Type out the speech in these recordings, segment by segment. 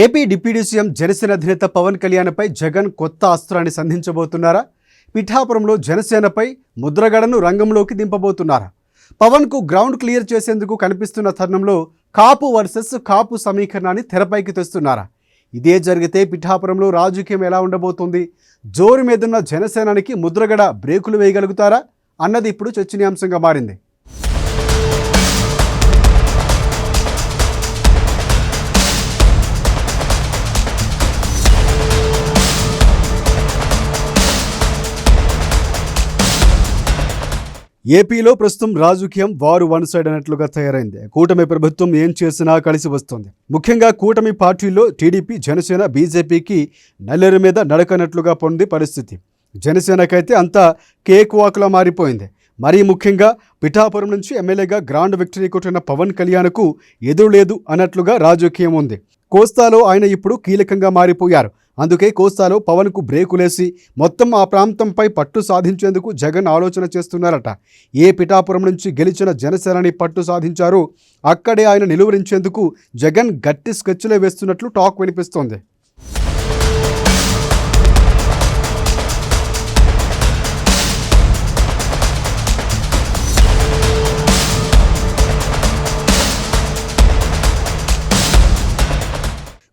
AP deputy CM Janasena అధినేత పవన్ కళ్యాణ్పై జగన్ కొత్త అస్త్రాన్ని సంధించబోతున్నారా? పిఠాపురంలో జనసేనపై ముద్రగడను రంగంలోకి దింపబోతున్నారా? పవన్కు గ్రౌండ్ క్లియర్ చేసేందుకు కనిపిస్తున్న తరుణంలో కాపు వర్సెస్ కాపు సమీకరణాన్ని తెరపైకి తెస్తున్నారా? ఇదే జరిగితే పిఠాపురంలో రాజకీయం ఎలా ఉండబోతుంది? జోరు మీదున్న జనసేనానికి ముద్రగడ బ్రేకులు వేయగలుగుతారా అన్నది ఇప్పుడు చర్చనీయాంశంగా మారింది. ఏపీలో ప్రస్తుతం రాజకీయం వారు వన్ సైడ్ అన్నట్లుగా తయారైంది. కూటమి ప్రభుత్వం ఏం చేసినా కలిసి వస్తుంది. ముఖ్యంగా కూటమి పార్టీల్లో టీడీపీ, జనసేన, బీజేపీకి నల్లేరు మీద నడకనట్లుగా పొంది పరిస్థితి. జనసేనకైతే అంతా కేక్ వాక్లా మారిపోయింది. మరీ ముఖ్యంగా పిఠాపురం నుంచి ఎమ్మెల్యేగా గ్రాండ్ విక్టరీ కొట్టిన పవన్ కళ్యాణ్కు ఎదురులేదు అన్నట్లుగా రాజకీయం ఉంది. కోస్తాలో ఆయన ఇప్పుడు కీలకంగా మారిపోయారు. అందుకే కోస్తాలో పవన్కు బ్రేకులేసి మొత్తం ఆ ప్రాంతంపై పట్టు సాధించేందుకు జగన్ ఆలోచన చేస్తున్నారట. ఏ పిఠాపురం నుంచి గెలిచిన జనసేనని పట్టు సాధించారో అక్కడే ఆయన నిలువరించేందుకు జగన్ గట్టి స్కెచ్లే వేస్తున్నట్లు టాక్ వినిపిస్తోంది.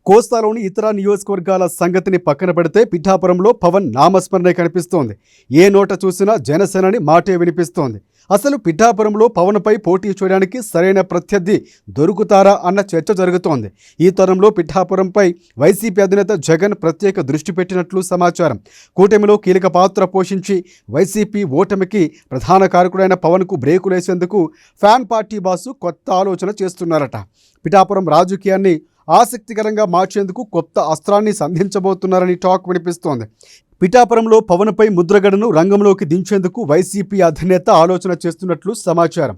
కోస్తాలోని ఇతర నియోజకవర్గాల సంగతిని పక్కన పెడితే పిఠాపురంలో పవన్ నామస్మరణే కనిపిస్తోంది. ఏ నోట చూసినా జనసేనని మాటే వినిపిస్తోంది. అసలు పిఠాపురంలో పవన్పై పోటీ చేయడానికి సరైన ప్రత్యర్థి దొరుకుతారా అన్న చర్చ జరుగుతోంది. ఈ తరంలో పిఠాపురంపై వైసీపీ అధినేత జగన్ ప్రత్యేక దృష్టి పెట్టినట్లు సమాచారం. కూటమిలో కీలక పాత్ర పోషించి వైసీపీ ఓటమికి ప్రధాన కారకుడైన పవన్కు బ్రేకులేసేందుకు ఫ్యాన్ పార్టీ బాసు కొత్త ఆలోచన చేస్తున్నారట. పిఠాపురం రాజకీయాన్ని ఆసక్తికరంగా మార్చేందుకు కొత్త అస్త్రాన్ని సంధించబోతున్నారని టాక్ వినిపిస్తోంది. పిఠాపురంలో పవన్పై ముద్రగడను రంగంలోకి దించేందుకు వైసీపీ అధినేత ఆలోచన చేస్తున్నట్లు సమాచారం.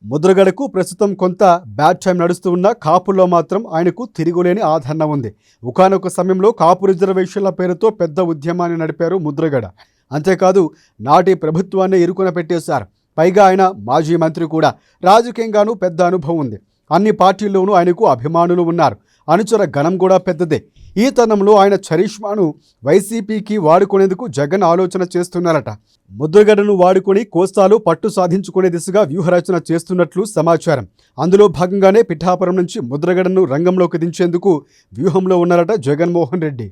ముద్రగడకు ప్రస్తుతం కొంత బ్యాడ్ టైం నడుస్తూ ఉన్న కాపుల్లో మాత్రం ఆయనకు తిరుగులేని ఆదరణ ఉంది. ఒకానొక సమయంలో కాపు రిజర్వేషన్ల పేరుతో పెద్ద ఉద్యమాన్ని నడిపారు ముద్రగడ. అంతేకాదు నాటి ప్రభుత్వాన్ని ఇరుకున పెట్టేశారు. పైగా ఆయన మాజీ మంత్రి కూడా. రాజకీయంగానూ పెద్ద అనుభవం ఉంది. అన్ని పార్టీల్లోనూ ఆయనకు అభిమానులు ఉన్నారు. అనుచర గణం కూడా పెద్దదే. ఈ తరుణంలో ఆయన చరిష్మాను వైసీపీకి వాడుకునేందుకు జగన్ ఆలోచన చేస్తున్నారట. ముద్రగడను వాడుకొని కోస్తాలో పట్టు సాధించుకునే దిశగా వ్యూహరచన చేస్తున్నట్లు సమాచారం. అందులో భాగంగానే పిఠాపురం నుంచి ముద్రగడను రంగంలోకి దించేందుకు వ్యూహంలో ఉన్నారట జగన్మోహన్ రెడ్డి.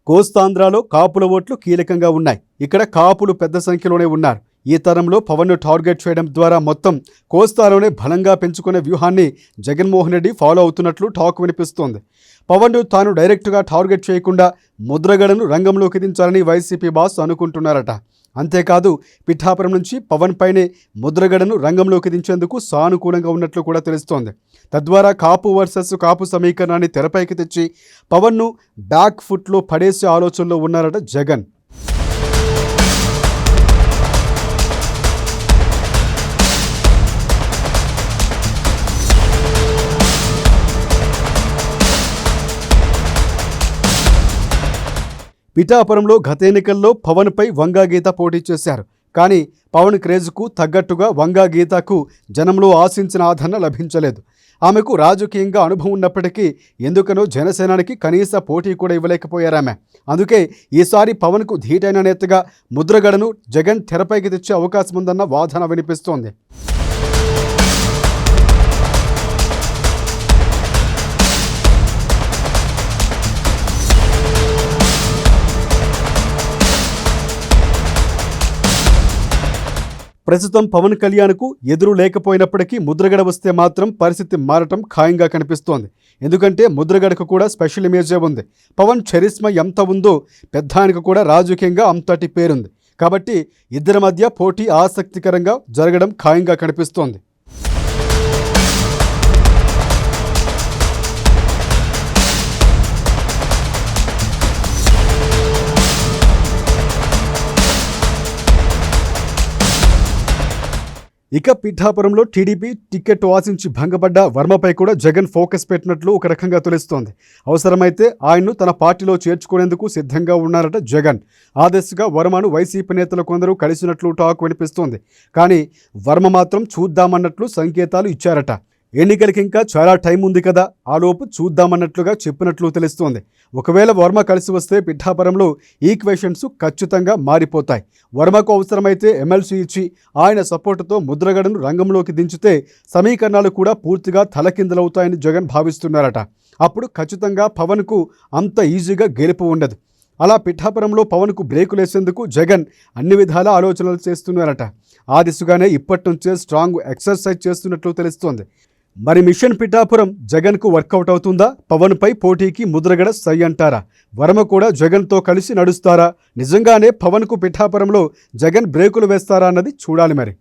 కోస్తాంధ్రాలో కాపుల ఓట్లు కీలకంగా ఉన్నాయి. ఇక్కడ కాపులు పెద్ద సంఖ్యలోనే ఉన్నారు. ఈ తరంలో పవన్ను టార్గెట్ చేయడం ద్వారా మొత్తం కోస్తాలోనే బలంగా పెంచుకునే వ్యూహాన్ని జగన్మోహన్ రెడ్డి ఫాలో అవుతున్నట్లు టాక్ వినిపిస్తోంది. పవన్ను తాను డైరెక్ట్గా టార్గెట్ చేయకుండా ముద్రగడను రంగంలోకి దించాలని వైసీపీ బాస్ అనుకుంటున్నారట. అంతేకాదు పిఠాపురం నుంచి పవన్ పైనే ముద్రగడను రంగంలోకి దించేందుకు సానుకూలంగా ఉన్నట్లు కూడా తెలుస్తోంది. తద్వారా కాపు వర్సెస్ కాపు సమీకరణాన్ని తెరపైకి తెచ్చి పవన్ను బ్యాక్ ఫుట్లో పడేసే ఆలోచనలో ఉన్నారట జగన్. పిఠాపురంలో గత ఎన్నికల్లో పవన్పై వంగా గీత పోటీ చేశారు. కానీ పవన్ క్రేజ్కు తగ్గట్టుగా వంగా గీతకు జనంలో ఆశించిన ఆదరణ లభించలేదు. ఆమెకు రాజకీయంగా అనుభవం ఉన్నప్పటికీ ఎందుకనో జనసేనానికి కనీస పోటీ కూడా ఇవ్వలేకపోయారామె. అందుకే ఈసారి పవన్కు ధీటైన నేతగా ముద్రగడను జగన్ తెరపైకి తెచ్చే అవకాశం ఉందన్న వాదన వినిపిస్తోంది. ప్రస్తుతం పవన్ కళ్యాణ్కు ఎదురు లేకపోయినప్పటికీ ముద్రగడ వస్తే మాత్రం పరిస్థితి మారటం ఖాయంగా కనిపిస్తోంది. ఎందుకంటే ముద్రగడకు కూడా స్పెషల్ ఇమేజే ఉంది. పవన్ చరిస్మా ఎంత ఉందో పెద్ద ఆయనకు కూడా రాజకీయంగా అంతటి పేరుంది. కాబట్టి ఇద్దరి మధ్య పోటీ ఆసక్తికరంగా జరగడం ఖాయంగా కనిపిస్తోంది. ఇక పిఠాపురంలో టీడీపీ టికెట్ ఆశించి భంగపడ్డ వర్మపై కూడా జగన్ ఫోకస్ పెట్టినట్లు ఒక రకంగా తెలుస్తోంది. అవసరమైతే ఆయన్ను తన పార్టీలో చేర్చుకునేందుకు సిద్ధంగా ఉన్నారట జగన్. ఆ దిశగా వర్మను వైసీపీ నేతలు కొందరు కలిసినట్లు టాక్ వినిపిస్తోంది. కానీ వర్మ మాత్రం చూద్దామన్నట్లు సంకేతాలు ఇచ్చారట. ఎన్నికలకి ఇంకా చాలా టైం ఉంది కదా, ఆలోపు చూద్దామన్నట్లుగా చెప్పినట్లు తెలుస్తోంది. ఒకవేళ వర్మ కలిసి వస్తే పిఠాపురంలో ఈక్వేషన్స్ ఖచ్చితంగా మారిపోతాయి. వర్మకు అవసరమైతే ఎమ్మెల్సీ ఇచ్చి ఆయన సపోర్టుతో ముద్రగడను రంగంలోకి దించితే సమీకరణాలు కూడా పూర్తిగా తలకిందులవుతాయని జగన్ భావిస్తున్నారట. అప్పుడు ఖచ్చితంగా పవన్కు అంత ఈజీగా గెలుపు ఉండదు. అలా పిఠాపురంలో పవన్కు బ్రేకులేసేందుకు జగన్ అన్ని విధాల ఆలోచనలు చేస్తున్నారట. ఆ దిశగానే ఇప్పటి నుంచే స్ట్రాంగ్ ఎక్సర్సైజ్ చేస్తున్నట్లు తెలుస్తోంది. మరి మిషన్ పిఠాపురం జగన్కు వర్కౌట్ అవుతుందా? పవన్పై పోటీకి ముద్రగడ సై అంటారా? వర్మ కూడా జగన్తో కలిసి నడుస్తారా? నిజంగానే పవన్కు పిఠాపురంలో జగన్ బ్రేకులు వేస్తారా అన్నది చూడాలి మరి.